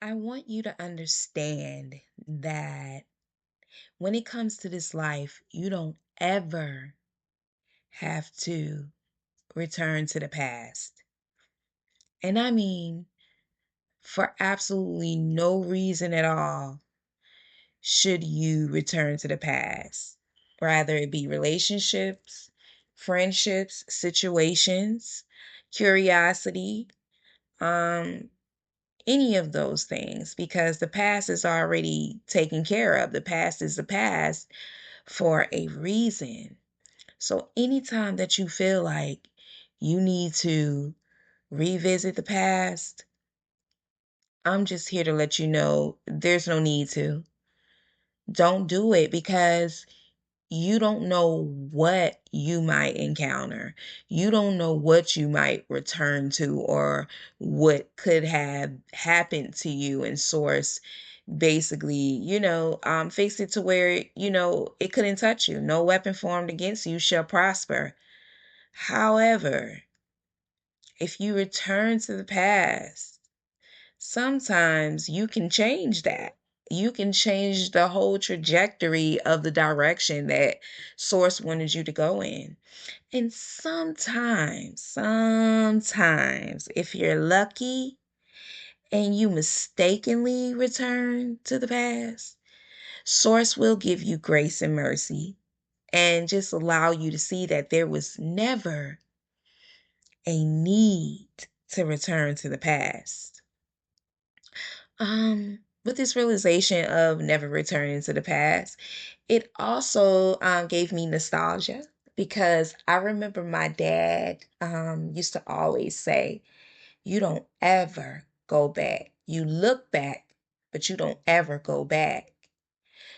I want you to understand that when it comes to this life, you don't ever have to return to the past. And I mean, for absolutely no reason at all should you return to the past. Rather it be relationships, friendships, situations, curiosity, um, any of those things, because the past is already taken care of. The past is the past for a reason. So anytime that you feel like you need to revisit the past, I'm just here to let you know there's no need to. Don't do it because you don't know what you might encounter. You don't know what you might return to or what could have happened to you in source basically, fix it to where, it couldn't touch you. No weapon formed against you shall prosper. However, if you return to the past, sometimes you can change that. You can change the whole trajectory of the direction that source wanted you to go in. And sometimes, if you're lucky and you mistakenly return to the past, source will give you grace and mercy and just allow you to see that there was never a need to return to the past. With this realization of never returning to the past, it also gave me nostalgia because I remember my dad used to always say, "You don't ever go back. You look back, but you don't ever go back."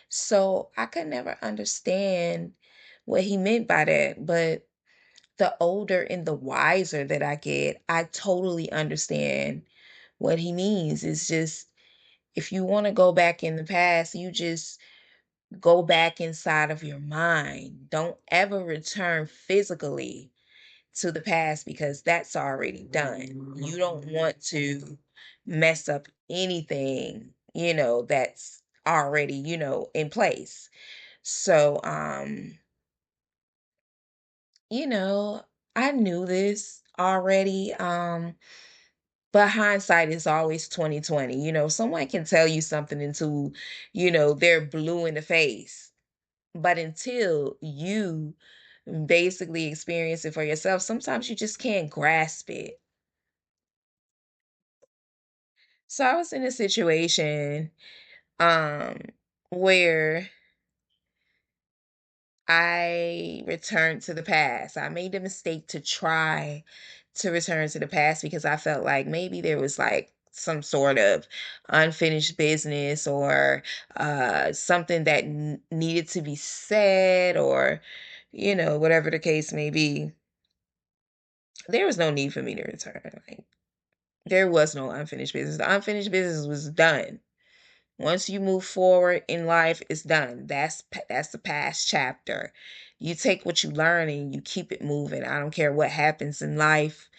So I could never understand what he meant by that, but the older and the wiser that I get, I totally understand what he means. It's just if you want to go back in the past, you just go back inside of your mind. Don't ever return physically to the past because that's already done. You don't want to mess up anything, that's already, in place. So, you know, I knew this already. But hindsight is always 2020. Someone can tell you something until, they're blue in the face. But until you basically experience it for yourself, sometimes you just can't grasp it. So I was in a situation um where I returned to the past. I made the mistake to try to return to the past because I felt like maybe there was like some sort of unfinished business or something that needed to be said or, whatever the case may be. There was no need for me to return. Like, there was no unfinished business. The unfinished business was done. Once you move forward in life, it's done. That's the past chapter. You take what you learn and you keep it moving. I don't care what happens in life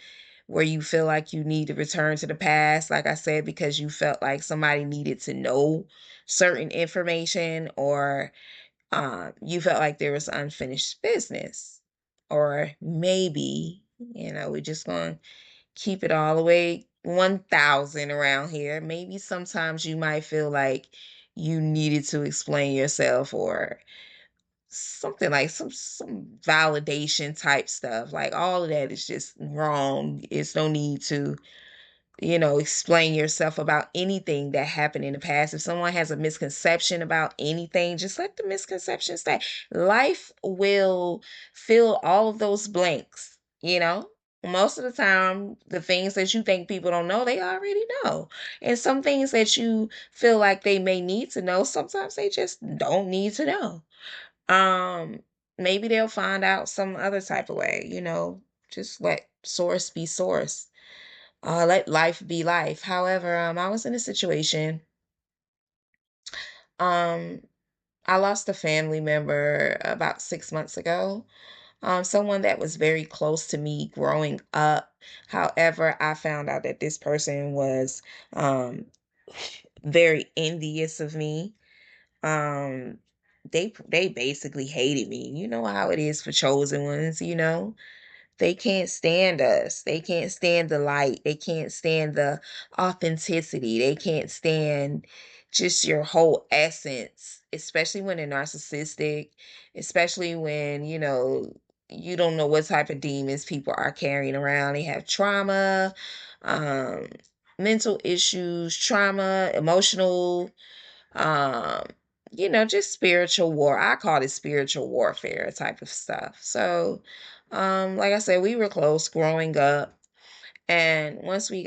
where you feel like you need to return to the past, like I said, because you felt like somebody needed to know certain information or you felt like there was unfinished business. Or maybe, we're just going to keep it all the way 1000 around here. Maybe sometimes you might feel like you needed to explain yourself or something like some validation type stuff. Like all of that is just wrong. It's no need to explain yourself about anything that happened in the past. If someone has a misconception about anything, just let the misconception stay. Life will fill all of those blanks. Most of the time, the things that you think people don't know, they already know. And some things that you feel like they may need to know, sometimes they just don't need to know. Um, Maybe they'll find out some other type of way. Just let source be source. Let life be life. However, I was in a situation. Um, I lost a family member about 6 months ago. Someone that was very close to me growing up. However, I found out that this person was very envious of me. Um, they basically hated me. You know how it is for chosen ones, you know? They can't stand us. They can't stand the light. They can't stand the authenticity. They can't stand just your whole essence, especially when they're narcissistic, especially when, you don't know what type of demons people are carrying around. They have trauma, um, mental issues, trauma, emotional, um, just spiritual war. I call it spiritual warfare type of stuff. So, like I said, we were close growing up. And once we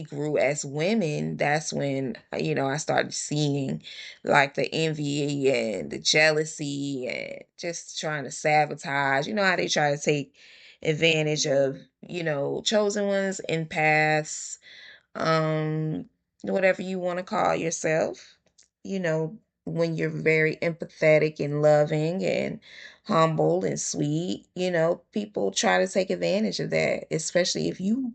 grew as women, that's when, I started seeing like the envy and the jealousy and just trying to sabotage. You know how they try to take advantage of, chosen ones, empaths, um, whatever you want to call yourself, you know, when you're very empathetic and loving and humble and sweet, people try to take advantage of that, especially if you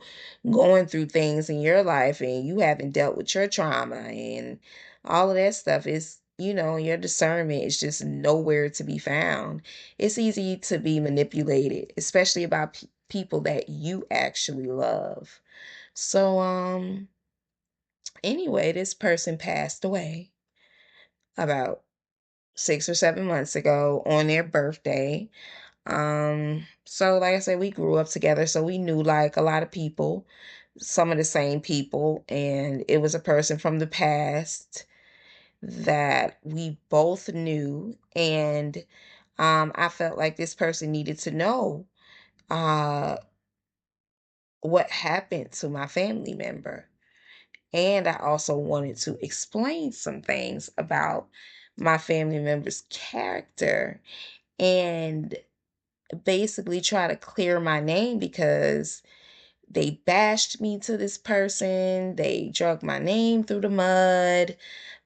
going through things in your life and you haven't dealt with your trauma and all of that stuff is, your discernment is just nowhere to be found. It's easy to be manipulated, especially about people that you actually love. So, anyway, this person passed away about 6 or 7 months ago on their birthday. So like I said, we grew up together, so we knew like a lot of people, some of the same people, and it was a person from the past that we both knew, and I felt like this person needed to know uh what happened to my family member. And I also wanted to explain some things about my family member's character and basically try to clear my name because they bashed me to this person. They drug my name through the mud.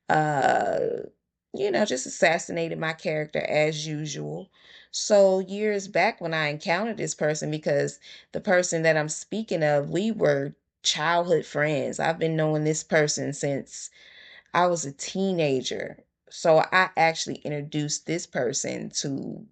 Uh, just assassinated my character as usual. So years back when I encountered this person, because the person that I'm speaking of, we were childhood friends. I've been knowing this person since I was a teenager. So I actually introduced this person to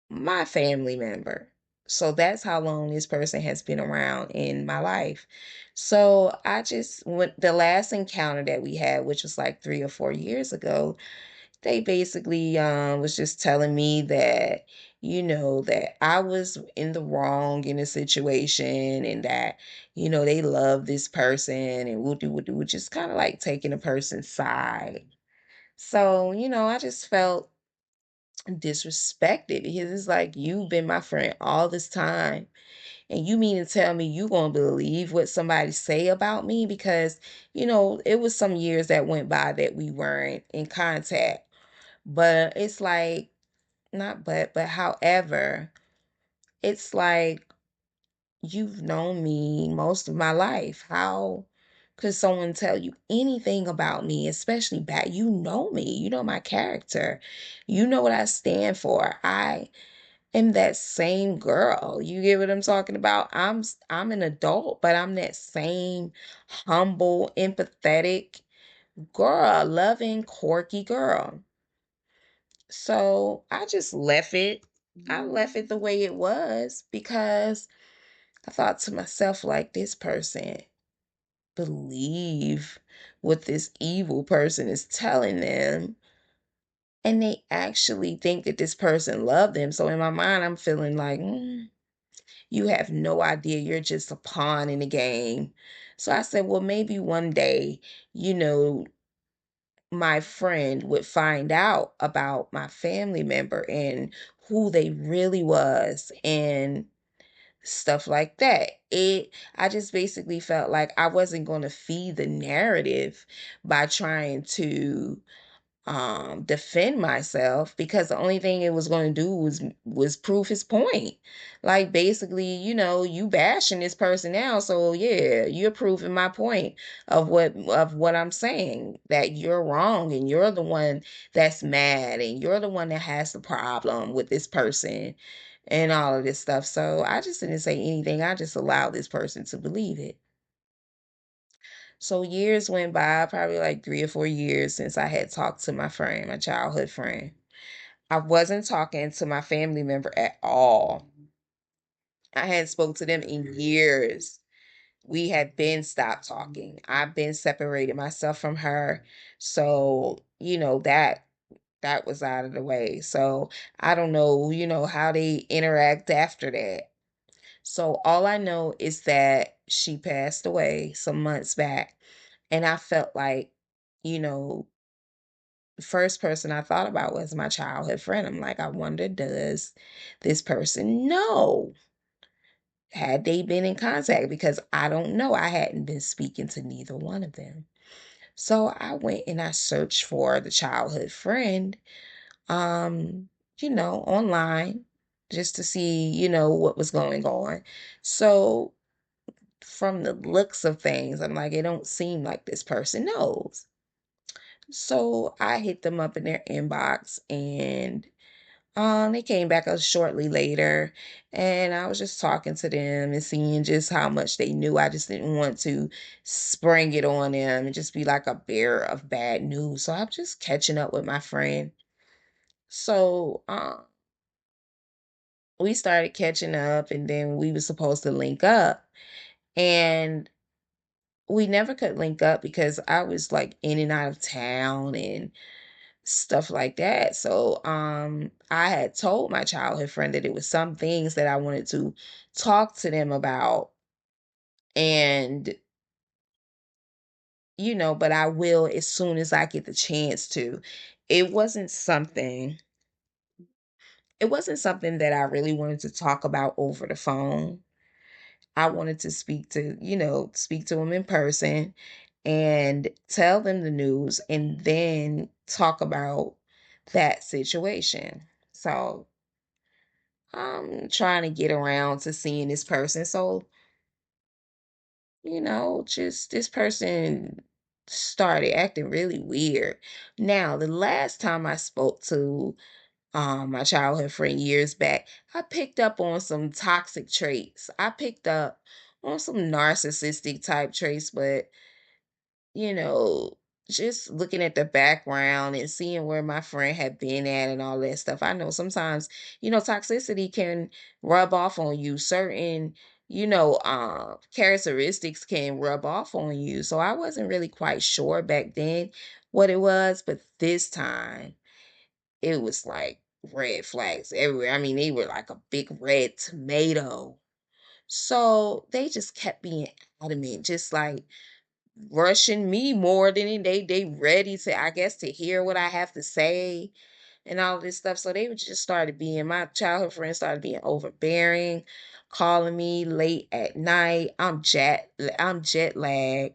my family member. So that's how long this person has been around in my life. So I just went the last encounter that we had, which was like 3 or 4 years ago, they basically was just telling me that, that I was in the wrong in a situation and that, they love this person and would just kind of like taking a person's side. So, I just felt disrespected because it's like you've been my friend all this time and you mean to tell me you gonna believe what somebody say about me because it was some years that went by that we weren't in contact, but it's like not but however, it's like you've known me most of my life. How could someone tell you anything about me, especially bad? You know me, you know my character, you know what I stand for. I am that same girl. You get what I'm talking about? I'm an adult, but I'm that same humble, empathetic girl, loving, quirky girl. So I just left it. I left it the way it was because I thought to myself, like, this person believe what this evil person is telling them. And they actually think that this person loved them. So in my mind, I'm feeling like, you have no idea. You're just a pawn in the game. So I said, well, maybe one day, you know, my friend would find out about my family member and who they really was and stuff like that. I just basically felt like I wasn't going to feed the narrative by trying to defend myself because the only thing it was going to do was prove his point. Like basically, you bashing this person now, so yeah, you're proving my point of what I'm saying, that you're wrong and you're the one that's mad and you're the one that has the problem with this person and all of this stuff. So I just didn't say anything. I just allowed this person to believe it. So years went by, probably like 3 or 4 years since I had talked to my friend, my childhood friend. I wasn't talking to my family member at all. I hadn't spoke to them in years. We had been stopped talking. I've been separated myself from her. So, that was out of the way. So I don't know, how they interact after that. So all I know is that she passed away some months back. And I felt like, you know, the first person I thought about was my childhood friend. I'm like, I wonder, does this person know? Had they been in contact? Because I don't know. I hadn't been speaking to neither one of them. So I went and I searched for the childhood friend, um, online just to see, what was going on. So from the looks of things, I'm like, it don't seem like this person knows. So I hit them up in their inbox and they came back shortly later and I was just talking to them and seeing just how much they knew. I just didn't want to spring it on them and just be like a bearer of bad news. So I'm just catching up with my friend. So we started catching up and then we were supposed to link up. And we never could link up because I was like in and out of town and stuff like that. So I had told my childhood friend that it was some things that I wanted to talk to them about and but I will as soon as I get the chance to. It wasn't something it wasn't something that I really wanted to talk about over the phone. I wanted to speak to them in person and tell them the news and then talk about that situation. So I'm trying to get around to seeing this person. So, just this person started acting really weird. Now, the last time I spoke to my childhood friend years back, I picked up on some toxic traits. I picked up on some narcissistic type traits, but you know, just looking at the background and seeing where my friend had been at and all that stuff. I know sometimes, toxicity can rub off on you. Certain, characteristics can rub off on you. So I wasn't really quite sure back then what it was, but this time it was like red flags everywhere. I mean, they were like a big red tomato. So they just kept being adamant, just like rushing me more than they ready to, I guess, to hear what I have to say and all this stuff. So they would just started being my childhood friends started being overbearing, calling me late at night. I'm jet lagged.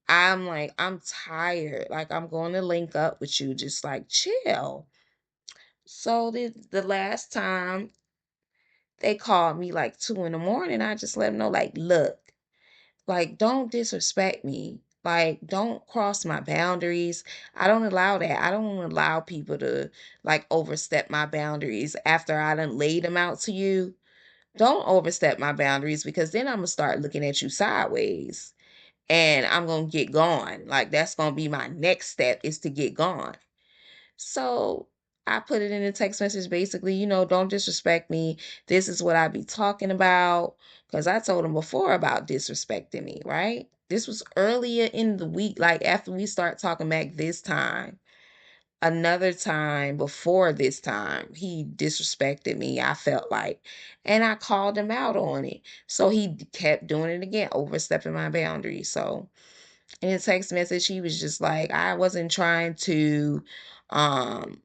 I'm like, I'm tired. Like I'm going to link up with you. Just like chill. So the last time they called me like 2 in the morning, I just let them know, like, look, like, don't disrespect me. Like, don't cross my boundaries. I don't allow that. I don't allow people to like overstep my boundaries after I done laid them out to you. Don't overstep my boundaries because then I'm gonna start looking at you sideways and I'm gonna get gone. Like that's gonna be my next step is to get gone. So I put it in a text message basically, don't disrespect me. This is what I be talking about. Because I told him before about disrespecting me, right? This was earlier in the week, like after we start talking back this time. Another time before this time, he disrespected me, I felt like. And I called him out on it. So he kept doing it again, overstepping my boundaries. So in a text message, he was just like, I wasn't trying to, um,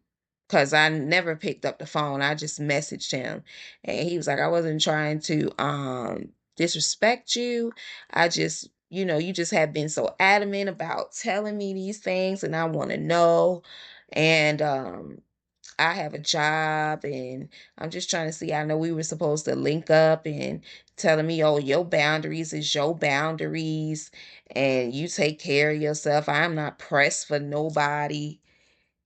because I never picked up the phone. I just messaged him. And he was like, I wasn't trying to disrespect you. I just, you just have been so adamant about telling me these things and I want to know. And I have a job and I'm just trying to see. I know we were supposed to link up and telling me, oh, your boundaries is your boundaries and you take care of yourself. I'm not pressed for nobody.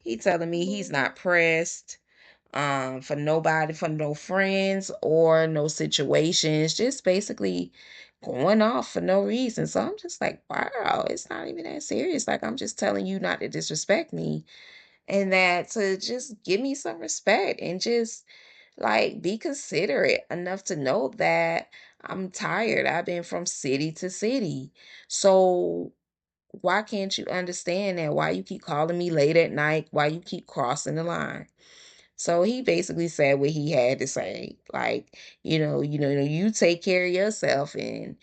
He telling me he's not pressed. for nobody, for no friends or no situations, just basically going off for no reason. So I'm just like, wow, it's not even that serious. Like, I'm just telling you not to disrespect me and that to just give me some respect and just like be considerate enough to know that I'm tired. I've been from city to city. So why can't you understand that? Why you keep calling me late at night? Why you keep crossing the line? So he basically said what he had to say. Like, you take care of yourself. And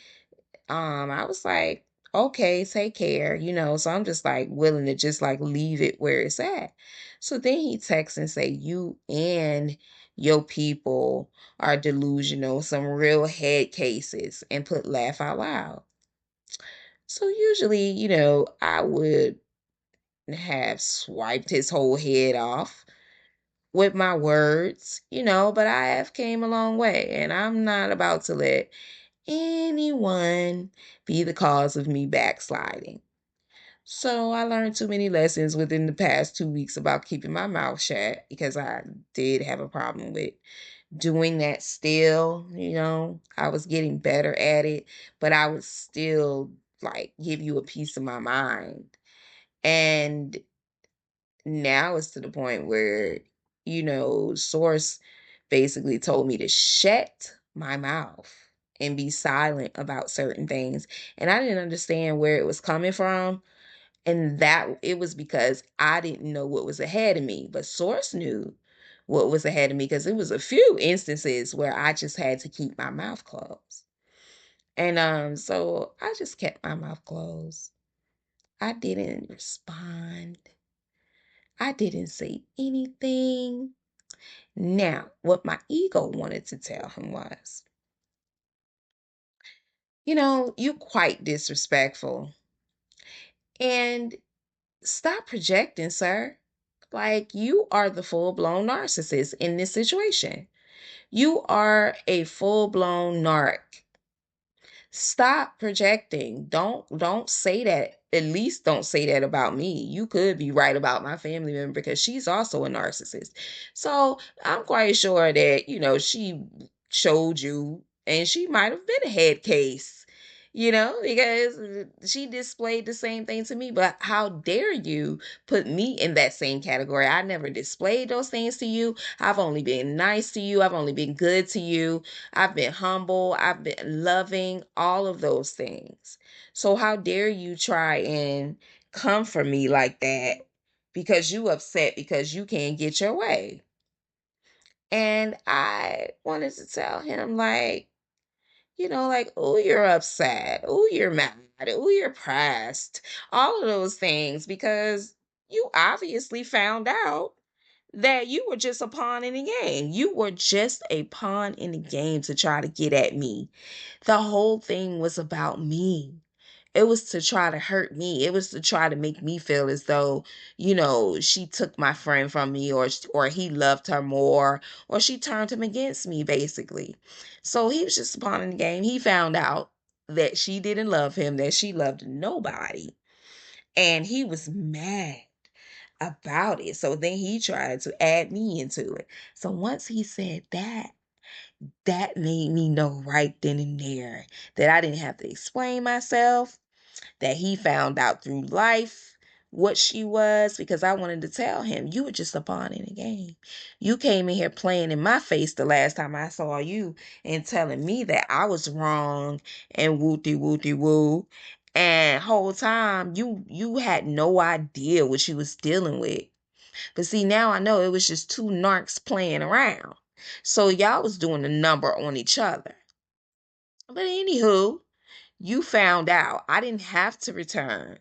I was like, okay, take care, So I'm just like willing to just like leave it where it's at. So then he texts and say, you and your people are delusional, some real head cases, and put laugh out loud. So usually, I would have swiped his whole head off with my words, but I have came a long way and I'm not about to let anyone be the cause of me backsliding. So I learned too many lessons within the past 2 weeks about keeping my mouth shut because I did have a problem with doing that still. I was getting better at it, but I would still like give you a piece of my mind. And now it's to the point where, Source basically told me to shut my mouth and be silent about certain things. And I didn't understand where it was coming from. And that it was because I didn't know what was ahead of me. But Source knew what was ahead of me because it was a few instances where I just had to keep my mouth closed. And so I just kept my mouth closed. I didn't respond. I didn't say anything. Now, what my ego wanted to tell him was, you're quite disrespectful. And stop projecting, sir. Like, you are the full blown narcissist in this situation. You are a full blown narc. Stop projecting. Don't say that. At least don't say that about me. You could be right about my family member because she's also a narcissist. So I'm quite sure that, she showed you and she might have been a head case, because she displayed the same thing to me. But how dare you put me in that same category? I never displayed those things to you. I've only been nice to you. I've only been good to you. I've been humble. I've been loving, all of those things. So how dare you try and come for me like that because you upset because you can't get your way? And I wanted to tell him like, oh, you're upset. Oh, you're mad. Oh, you're pressed. All of those things because you obviously found out that you were just a pawn in the game. You were just a pawn in the game to try to get at me. The whole thing was about me. It was to try to hurt me. It was to try to make me feel as though, she took my friend from me or he loved her more or she turned him against me basically. So he was just a pawn in the game. He found out that she didn't love him, that she loved nobody. And he was mad about it. So then he tried to add me into it. So once he said that, that made me know right then and there that I didn't have to explain myself, that he found out through life what she was, because I wanted to tell him, you were just a pawn in the game. You came in here playing in my face the last time I saw you and telling me that I was wrong and wooty wooty woo. And whole time you had no idea what you was dealing with. But see, now I know it was just two narcs playing around. So y'all was doing a number on each other. But anywho, you found out. I didn't have to return.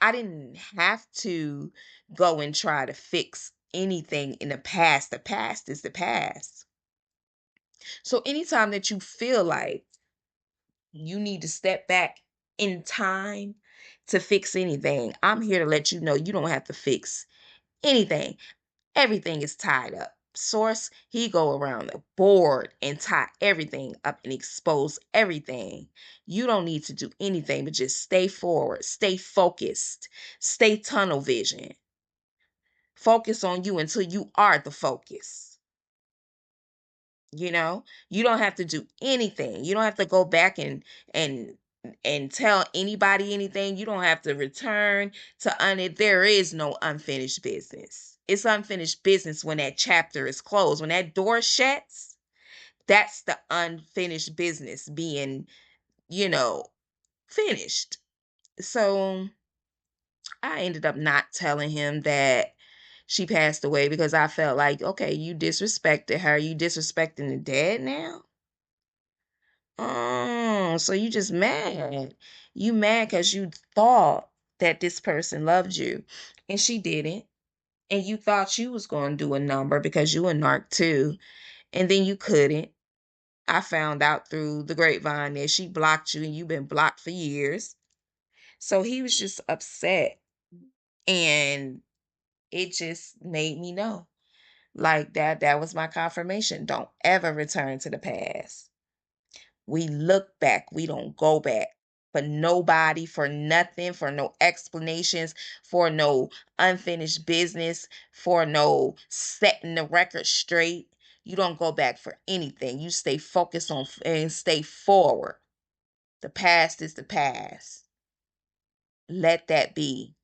I didn't have to go and try to fix anything in the past. The past is the past. So anytime that you feel like you need to step back in time to fix anything, I'm here to let you know you don't have to fix anything. Everything is tied up. Source, he go around the board and tie everything up and expose everything. You don't need to do anything but just stay forward, stay focused, stay tunnel vision. Focus on you until you are the focus. You know, you don't have to do anything. You don't have to go back and and tell anybody anything. You don't have to return to there is no unfinished business. It's unfinished business when that chapter is closed. When that door shuts, that's the unfinished business being, you know, finished. So I ended up not telling him that she passed away because I felt like, okay, you disrespected her. You disrespecting the dead now? Oh, so you just mad. You mad because you thought that this person loved you and she didn't. And you thought you was going to do a number because you a narc too. And then you couldn't. I found out through the grapevine that she blocked you and you've been blocked for years. So he was just upset. And it just made me know. Like that was my confirmation. Don't ever return to the past. We look back, we don't go back. For nobody, for nothing, for no explanations, for no unfinished business, for no setting the record straight. You don't go back for anything. You stay focused on and stay forward. The past is the past. Let that be.